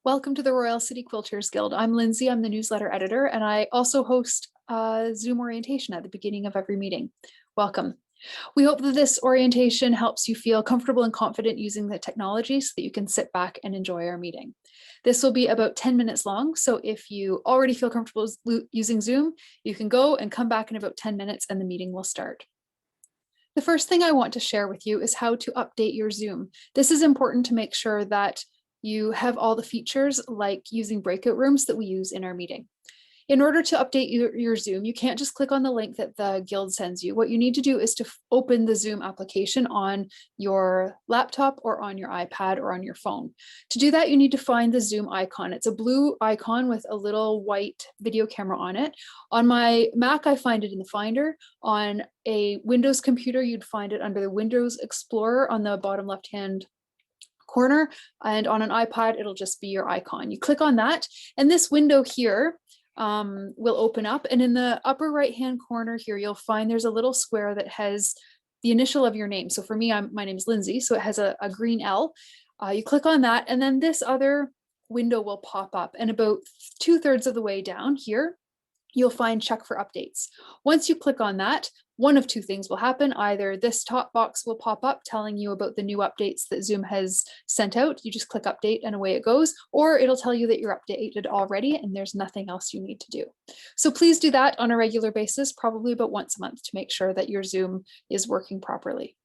Welcome to the Royal City Quilters Guild. I'm Lindsay, I'm the newsletter editor, and I also host Zoom orientation at the beginning of every meeting. Welcome. We hope that this orientation helps you feel comfortable and confident using the technology so that you can sit back and enjoy our meeting. This will be about 10 minutes long, so if you already feel comfortable using Zoom, you can go and come back in about 10 minutes and the meeting will start. The first thing I want to share with you is how to update your Zoom. This is important to make sure that you have all the features like using breakout rooms that we use in our meeting. In order to update your Zoom, you can't just click on the link that the Guild sends you. What you need to do is to open the Zoom application on your laptop or on your iPad or on your phone. To do that, you need to find the Zoom icon. It's a blue icon with a little white video camera on it. On my Mac, I find it in the Finder. On a Windows computer, you'd find it under the Windows Explorer on the bottom left-hand corner, and on an iPad, it'll just be your icon. You click on that, and this window here will open up, and in the upper right-hand corner here, you'll find there's a little square that has the initial of your name. So for me, my name is Lindsay, so it has a green L. You click on that, and then this other window will pop up, and about 2/3 of the way down here, you'll find check for updates. Once you click on that, one of two things will happen. Either this top box will pop up telling you about the new updates that Zoom has sent out. You just click update and away it goes, or it'll tell you that you're updated already and there's nothing else you need to do. So please do that on a regular basis, probably about once a month, to make sure that your Zoom is working properly.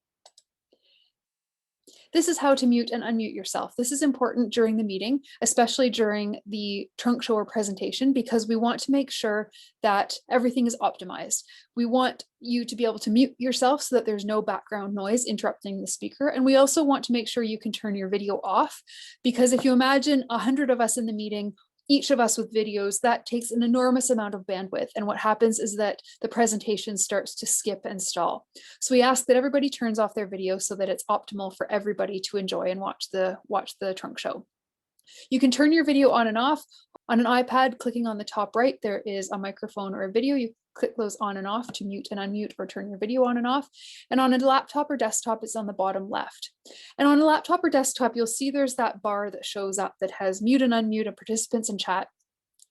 This is how to mute and unmute yourself. This is important during the meeting, especially during the trunk show or presentation, because we want to make sure that everything is optimized. We want you to be able to mute yourself so that there's no background noise interrupting the speaker. And we also want to make sure you can turn your video off, because if you imagine 100 of us in the meeting, each of us with videos, that takes an enormous amount of bandwidth. And what happens is that the presentation starts to skip and stall. So we ask that everybody turns off their video so that it's optimal for everybody to enjoy and watch the trunk show. You can turn your video on and off. On an iPad, clicking on the top right, there is a microphone or a video. You click those on and off to mute and unmute or turn your video on and off. And on a laptop or desktop, it's on the bottom left. And on a laptop or desktop, you'll see there's that bar that shows up that has mute and unmute and participants and chat.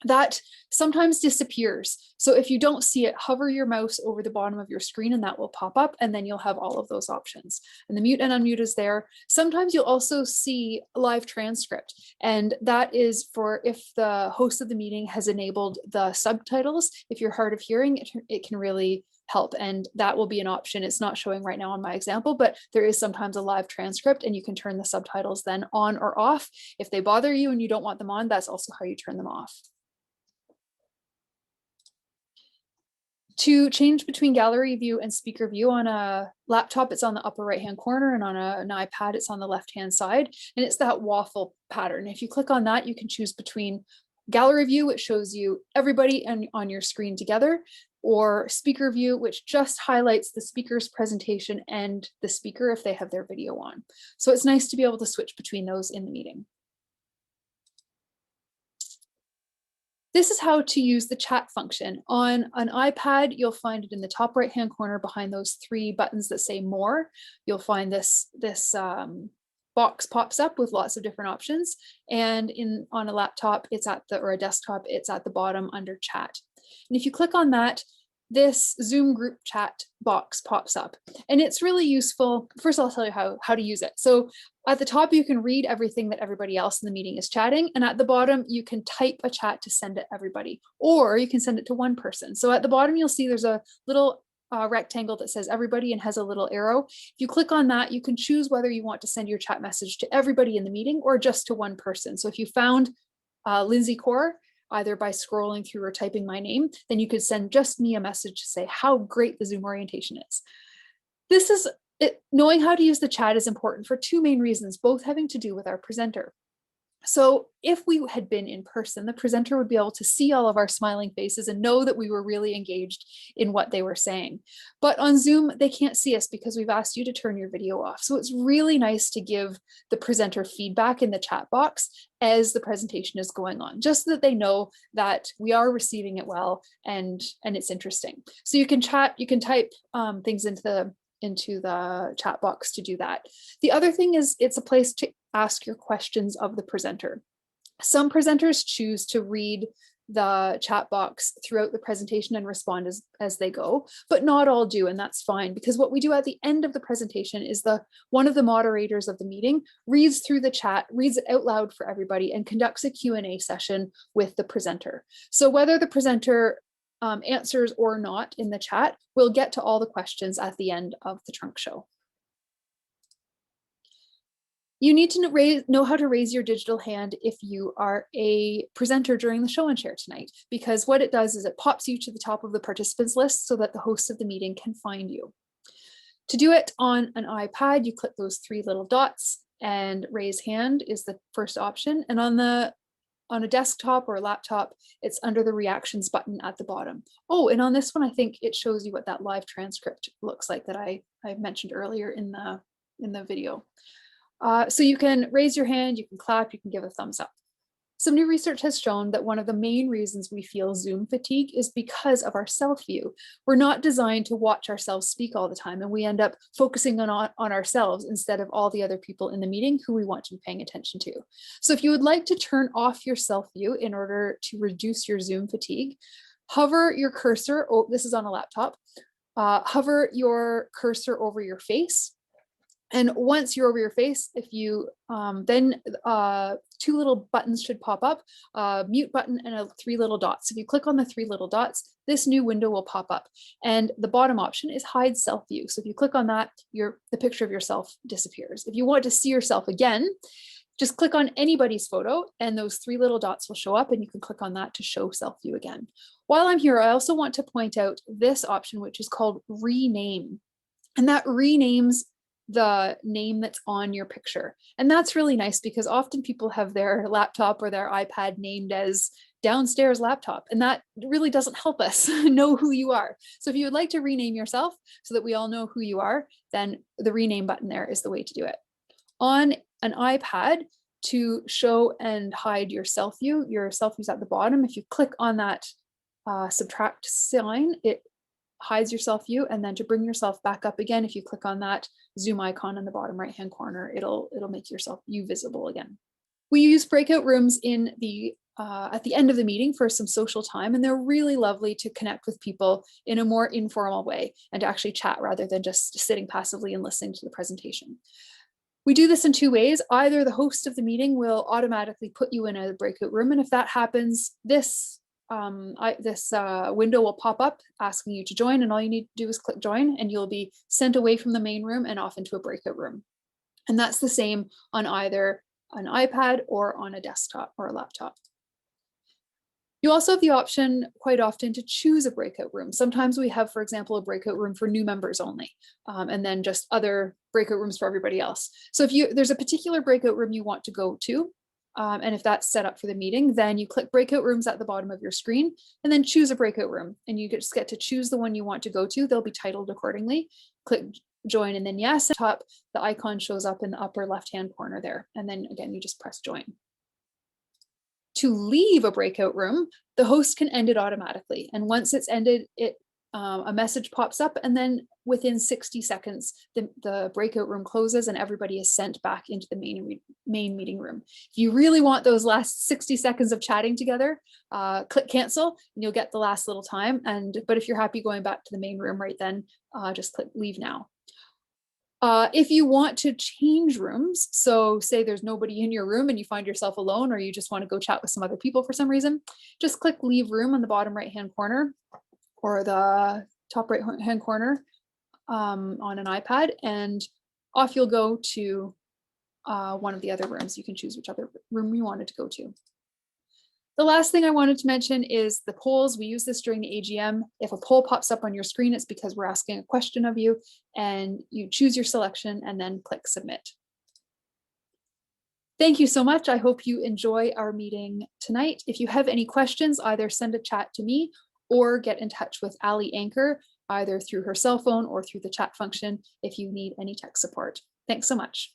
That sometimes disappears. So if you don't see it, hover your mouse over the bottom of your screen and that will pop up, and then you'll have all of those options. And the mute and unmute is there. Sometimes you'll also see a live transcript, and that is for if the host of the meeting has enabled the subtitles. If you're hard of hearing, it can really help, and that will be an option. It's not showing right now on my example, but there is sometimes a live transcript, and you can turn the subtitles then on or off. If they bother you and you don't want them on, that's also how you turn them off. To change between gallery view and speaker view, on a laptop, it's on the upper right-hand corner, and on an iPad, it's on the left-hand side, and it's that waffle pattern. If you click on that, you can choose between gallery view, which shows you everybody on your screen together, or speaker view, which just highlights the speaker's presentation and the speaker if they have their video on. So it's nice to be able to switch between those in the meeting. This is how to use the chat function. On an iPad, you'll find it in the top right-hand corner behind those 3 buttons that say more. You'll find this box pops up with lots of different options. And on a laptop, or a desktop, it's at the bottom under chat. And if you click on that, this Zoom group chat box pops up, and it's really useful. First, I'll tell you how to use it. So at the top, you can read everything that everybody else in the meeting is chatting, and at the bottom, you can type a chat to send it to everybody, or you can send it to one person. So at the bottom, you'll see there's a little rectangle that says everybody and has a little arrow. If you click on that, you can choose whether you want to send your chat message to everybody in the meeting or just to one person. So if you found Lindsay Core, either by scrolling through or typing my name, then you could send just me a message to say how great the Zoom orientation is. Knowing how to use the chat is important for 2 main reasons, both having to do with our presenter. So if we had been in person, the presenter would be able to see all of our smiling faces and know that we were really engaged in what they were saying. But on Zoom, they can't see us because we've asked you to turn your video off. So it's really nice to give the presenter feedback in the chat box as the presentation is going on, just so that they know that we are receiving it well and it's interesting. So you can chat, you can type things into the chat box to do that. The other thing is it's a place to ask your questions of the presenter. Some presenters choose to read the chat box throughout the presentation and respond as they go, but not all do, and that's fine, because what we do at the end of the presentation is one of the moderators of the meeting reads through the chat, reads it out loud for everybody, and conducts a Q&A session with the presenter. So whether the presenter answers or not in the chat, we'll get to all the questions at the end of the trunk show. You need to know how to raise your digital hand if you are a presenter during the show and share tonight, because what it does is it pops you to the top of the participants list so that the host of the meeting can find you. To do it on an iPad, you click those 3 little dots, and raise hand is the first option. And on a desktop or a laptop, it's under the reactions button at the bottom. Oh, and on this one, I think it shows you what that live transcript looks like that I mentioned earlier in the video. So you can raise your hand, you can clap, you can give a thumbs up. Some new research has shown that one of the main reasons we feel Zoom fatigue is because of our self-view. We're not designed to watch ourselves speak all the time, and we end up focusing on ourselves instead of all the other people in the meeting who we want to be paying attention to. So if you would like to turn off your self-view in order to reduce your Zoom fatigue, hover your cursor, oh, this is on a laptop, hover your cursor over your face. And once you're over your face, if you then 2 little buttons should pop up, mute button and 3 little dots. If you click on the 3 little dots, this new window will pop up. And the bottom option is hide self-view. So if you click on that, the picture of yourself disappears. If you want to see yourself again, just click on anybody's photo and those 3 little dots will show up, and you can click on that to show self-view again. While I'm here, I also want to point out this option, which is called rename. And that renames the name that's on your picture. And that's really nice because often people have their laptop or their iPad named as downstairs laptop, and that really doesn't help us know who you are. So if you would like to rename yourself so that we all know who you are, then the rename button there is the way to do it. On an iPad, to show and hide your self-view is at the bottom. If you click on that subtract sign, it hides your self-view, and then to bring yourself back up again, if you click on that Zoom icon in the bottom right hand corner, it'll make you visible again. We use breakout rooms in at the end of the meeting for some social time, and they're really lovely to connect with people in a more informal way and to actually chat rather than just sitting passively and listening to the presentation. We do this in 2 ways. Either the host of the meeting will automatically put you in a breakout room, and if that happens, this window will pop up asking you to join, and all you need to do is click join, and you'll be sent away from the main room and off into a breakout room. And that's the same on either an iPad or on a desktop or a laptop. You also have the option quite often to choose a breakout room. Sometimes we have, for example, a breakout room for new members only, and then just other breakout rooms for everybody else. So if there's a particular breakout room you want to go to, and if that's set up for the meeting, then you click breakout rooms at the bottom of your screen and then choose a breakout room, and you just get to choose the one you want to go to. They'll be titled accordingly. Click join and then yes. At the top, the icon shows up in the upper left-hand corner there. And then again, you just press join. To leave a breakout room, the host can end it automatically. And once it's ended, a message pops up, and then within 60 seconds, the breakout room closes and everybody is sent back into the main meeting room. If you really want those last 60 seconds of chatting together, click cancel and you'll get the last little time. But if you're happy going back to the main room right then, just click leave now. If you want to change rooms, so say there's nobody in your room and you find yourself alone, or you just want to go chat with some other people for some reason, just click leave room on the bottom right-hand corner or the top right-hand corner on an iPad, and off you'll go to one of the other rooms. You can choose which other room you wanted to go to. The last thing I wanted to mention is the polls. We use this during the AGM. If a poll pops up on your screen, it's because we're asking a question of you, and you choose your selection and then click submit. Thank you so much. I hope you enjoy our meeting tonight. If you have any questions, either send a chat to me or get in touch with Ali Anchor, either through her cell phone or through the chat function if you need any tech support. Thanks so much.